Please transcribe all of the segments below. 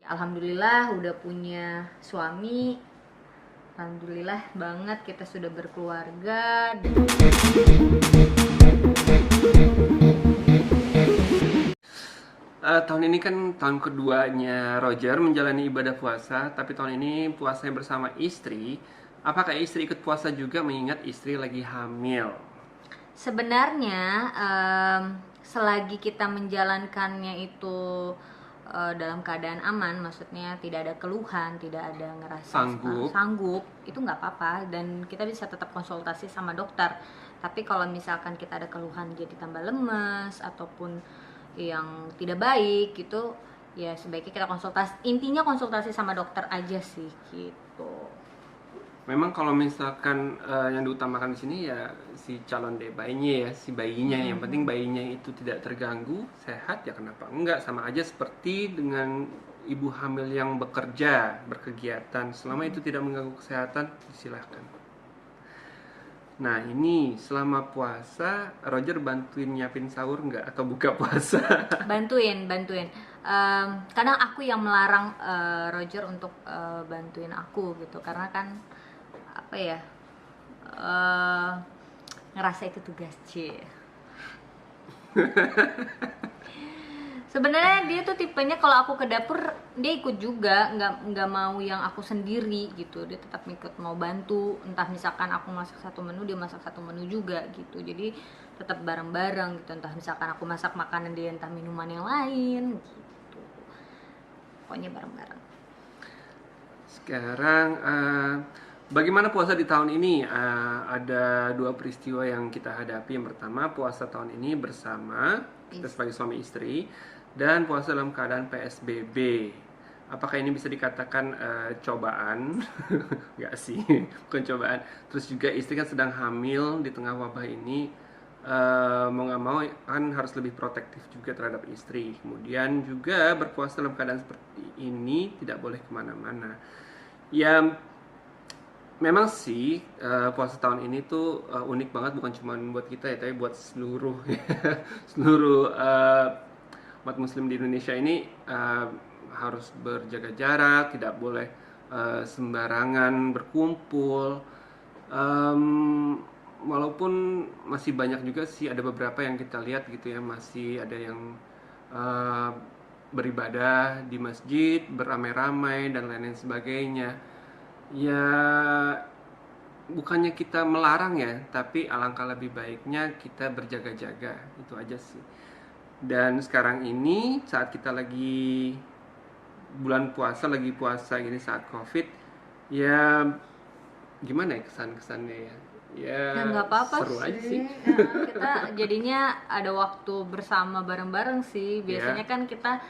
Alhamdulillah udah punya suami. Alhamdulillah banget kita sudah berkeluarga. Tahun ini kan tahun keduanya Roger menjalani ibadah puasa, tapi tahun ini puasanya bersama istri. Apakah istri ikut puasa juga mengingat istri lagi hamil? Sebenarnya selagi kita menjalankannya itu dalam keadaan aman, maksudnya tidak ada keluhan, tidak ada ngerasa sanggup, itu nggak apa-apa, dan kita bisa tetap konsultasi sama dokter. Tapi kalau misalkan kita ada keluhan jadi tambah lemes ataupun yang tidak baik gitu, ya sebaiknya kita konsultasi. Intinya konsultasi sama dokter aja sih gitu. Memang kalau misalkan yang diutamakan di sini ya si calon bayinya ya, si bayinya. Yang penting bayinya itu tidak terganggu, sehat, ya kenapa enggak? Sama aja seperti dengan ibu hamil yang bekerja, berkegiatan, selama itu tidak mengganggu kesehatan, silahkan. Nah ini selama puasa Roger bantuin nyiapin sahur nggak atau buka puasa? Bantuin. Kadang aku yang melarang Roger untuk bantuin aku gitu, karena kan apa ya, ngerasa itu tugas sebenarnya dia tuh tipenya kalau aku ke dapur dia ikut juga, nggak mau yang aku sendiri gitu. Dia tetap ikut mau bantu, entah misalkan aku masak satu menu dia masak satu menu juga gitu. Jadi tetap bareng-bareng gitu, entah misalkan aku masak makanan dia entah minuman yang lain gitu, pokoknya bareng-bareng. Sekarang bagaimana puasa di tahun ini? Ada dua peristiwa yang kita hadapi. Yang pertama, puasa tahun ini bersama kita sebagai suami istri, dan puasa dalam keadaan PSBB. Apakah ini bisa dikatakan cobaan? Enggak sih, bukan cobaan. Terus juga istri kan sedang hamil di tengah wabah ini. Mau nggak mau kan harus lebih protektif juga terhadap istri. Kemudian juga berpuasa dalam keadaan seperti ini tidak boleh kemana-mana. Ya memang sih puasa tahun ini tuh unik banget, bukan cuma buat kita ya, tapi buat seluruh seluruh umat muslim di Indonesia ini harus berjaga jarak, tidak boleh sembarangan berkumpul. Walaupun masih banyak juga sih, ada beberapa yang kita lihat gitu ya, masih ada yang beribadah di masjid beramai-ramai dan lain-lain sebagainya. Ya bukannya kita melarang ya, tapi alangkah lebih baiknya kita berjaga-jaga, itu aja sih. Dan sekarang ini saat kita lagi bulan puasa, lagi puasa gini saat COVID, ya gimana ya kesan-kesannya ya? Ya nggak apa-apa seru aja sih. Kita jadinya ada waktu bersama bareng-bareng sih. Biasanya kan kita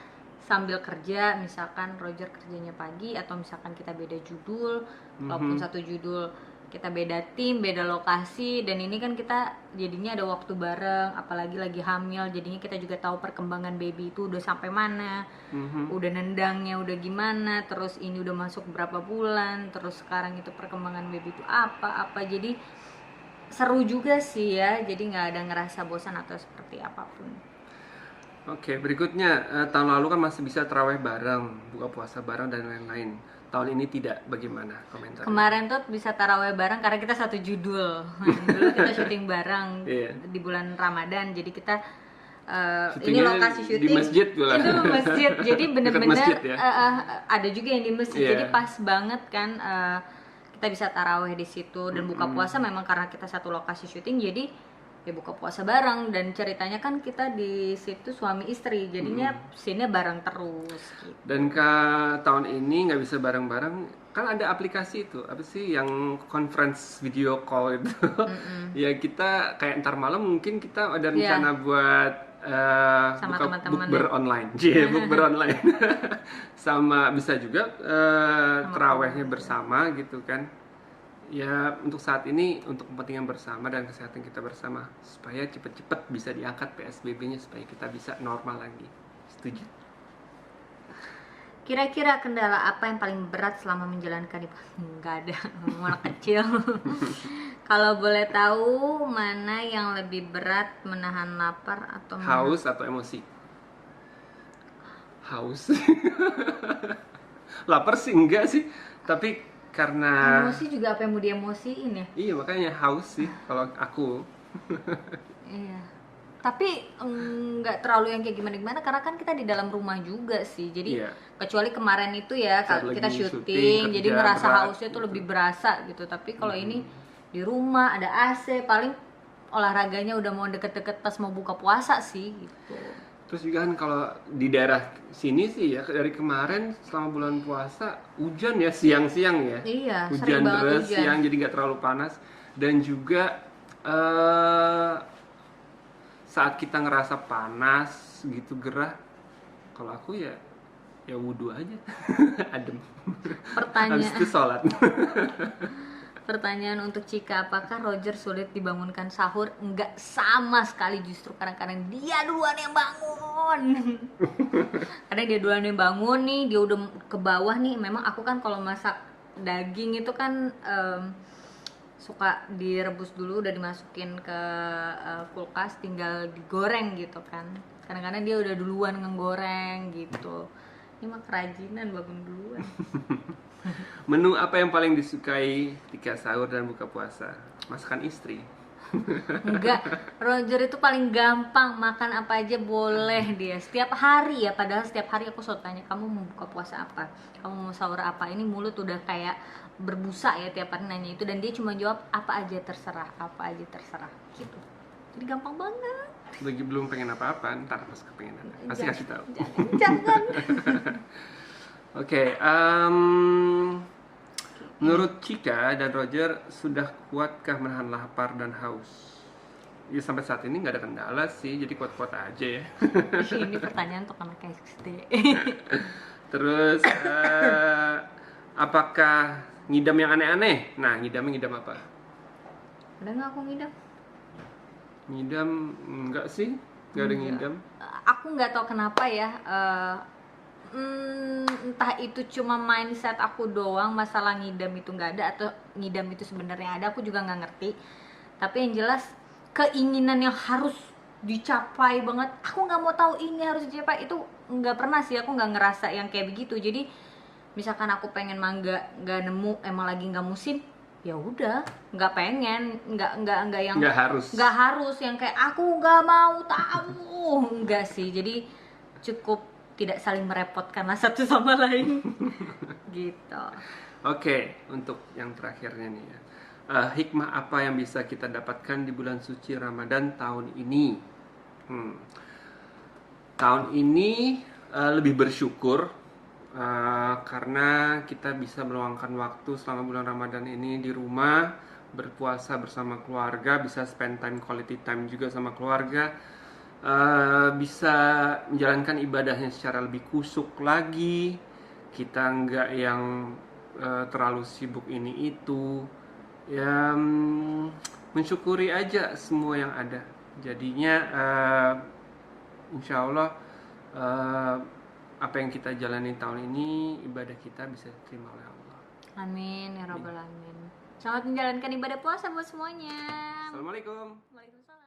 sambil kerja, misalkan Roger kerjanya pagi atau misalkan kita beda judul, walaupun satu judul kita beda tim, beda lokasi, dan ini kan kita jadinya ada waktu bareng, apalagi lagi hamil, jadinya kita juga tahu perkembangan baby itu udah sampai mana, udah nendangnya udah gimana, terus ini udah masuk berapa bulan, terus sekarang itu perkembangan baby itu apa, jadi seru juga sih ya, jadi nggak ada ngerasa bosan atau seperti apapun. Oke, berikutnya tahun lalu kan masih bisa taraweh bareng, buka puasa bareng dan lain-lain. Tahun ini tidak, bagaimana komentar? Kemarin tuh bisa taraweh bareng karena kita satu judul. Dulu kita syuting bareng di bulan Ramadan, jadi kita ini lokasi syuting di masjid pula. Itu masjid, jadi bener-bener ya? Ada juga yang di masjid, jadi pas banget kan. Kita bisa taraweh di situ dan buka puasa memang karena kita satu lokasi syuting, jadi ya buka puasa bareng. Dan ceritanya kan kita di situ suami istri, jadinya scene-nya bareng terus gitu. Dan tahun ini nggak bisa bareng-bareng, kan ada aplikasi itu apa sih yang conference video call itu. Ya kita kayak ntar malam mungkin kita ada rencana buat sama buka teman-teman bukber online, bukber online. Sama bisa juga terawihnya bersama gitu kan. Ya untuk saat ini untuk kepentingan bersama dan kesehatan kita bersama, supaya cepet-cepet bisa diangkat PSBB-nya supaya kita bisa normal lagi. Setuju? Kira-kira kendala apa yang paling berat selama menjalankan ibadah? Nggak ada, anak kecil. Kalau boleh tahu, mana yang lebih berat, menahan lapar atau haus atau emosi? Haus. Lapar sih enggak sih, tapi karena Emosi juga apa yang mau diemosiin ya. iya makanya haus sih kalau aku. Iya. Tapi nggak terlalu yang kayak gimana-gimana karena kan kita di dalam rumah juga sih. Jadi Iya. kecuali kemarin itu ya Saat kita lagi syuting, jadi kerja ngerasa berat, hausnya tuh gitu. lebih berasa gitu. Tapi kalau ini di rumah ada AC, paling olahraganya udah mau deket-deket pas mau buka puasa sih gitu. Terus juga kan kalau di daerah sini sih ya dari kemarin selama bulan puasa hujan ya siang-siang ya. Iya, Hujan sering banget deras hujan. siang jadi nggak terlalu panas dan juga eh saat kita ngerasa panas gitu gerah, kalau aku ya wudhu aja adem. Habis itu sholat. Pertanyaan untuk Cika, apakah Roger sulit dibangunkan sahur? Enggak sama sekali, justru kadang-kadang dia duluan yang bangun. Kadang dia duluan yang bangun nih, dia udah ke bawah nih. Memang aku kan kalau masak daging itu kan suka direbus dulu, udah dimasukin ke kulkas, tinggal digoreng gitu kan. Kadang-kadang dia udah duluan ngegoreng gitu. Ini mah kerajinan bangun duluan. Menu apa yang paling disukai ketika sahur dan buka puasa? Masakan istri. Enggak, Roger itu paling gampang, makan apa aja boleh dia. Setiap hari ya, padahal setiap hari aku selalu tanya, kamu mau buka puasa apa? Kamu mau sahur apa? Ini mulut udah kayak berbusa ya tiap hari nanya itu, dan dia cuma jawab apa aja terserah gitu. Jadi gampang banget. Lagi belum pengen apa-apa, ntar pas kepengenan pasti kasih tahu. Jangan. Oke, menurut Cika dan Roger, sudah kuatkah menahan lapar dan haus? Ya sampai saat ini nggak ada kendala sih, jadi kuat-kuat aja ya. Ini pertanyaan untuk anak SD. Terus, apakah ngidam yang aneh-aneh? Nah, ngidamnya ngidam apa? Udah nggak aku ngidam? Ngidam enggak sih, nggak ada ngidam. Aku nggak tahu kenapa ya. Entah itu cuma mindset aku doang, masalah ngidam itu nggak ada atau ngidam itu sebenarnya ada, aku juga nggak ngerti. Tapi yang jelas keinginan yang harus dicapai banget, aku nggak mau tahu ini harus dicapai, itu nggak pernah sih, aku nggak ngerasa yang kayak begitu. Jadi misalkan aku pengen mangga nggak nemu, emang lagi nggak musim, ya udah nggak pengen, nggak yang nggak harus yang kayak aku nggak mau tahu, nggak sih. Jadi cukup tidak saling merepotkanlah satu sama lain. Gitu. Oke, untuk yang terakhirnya nih ya, hikmah apa yang bisa kita dapatkan di bulan suci Ramadan tahun ini? Tahun ini lebih bersyukur karena kita bisa meluangkan waktu selama bulan Ramadan ini di rumah, berpuasa bersama keluarga, bisa spend time, quality time juga sama keluarga. Bisa menjalankan ibadahnya secara lebih kusuk lagi, kita nggak yang terlalu sibuk ini itu ya, mensyukuri aja semua yang ada. Jadinya insya Allah apa yang kita jalani tahun ini, ibadah kita bisa diterima oleh Allah. Amin ya rabbal alamin. Selamat menjalankan ibadah puasa buat semuanya. Assalamualaikum. Waalaikumsalam.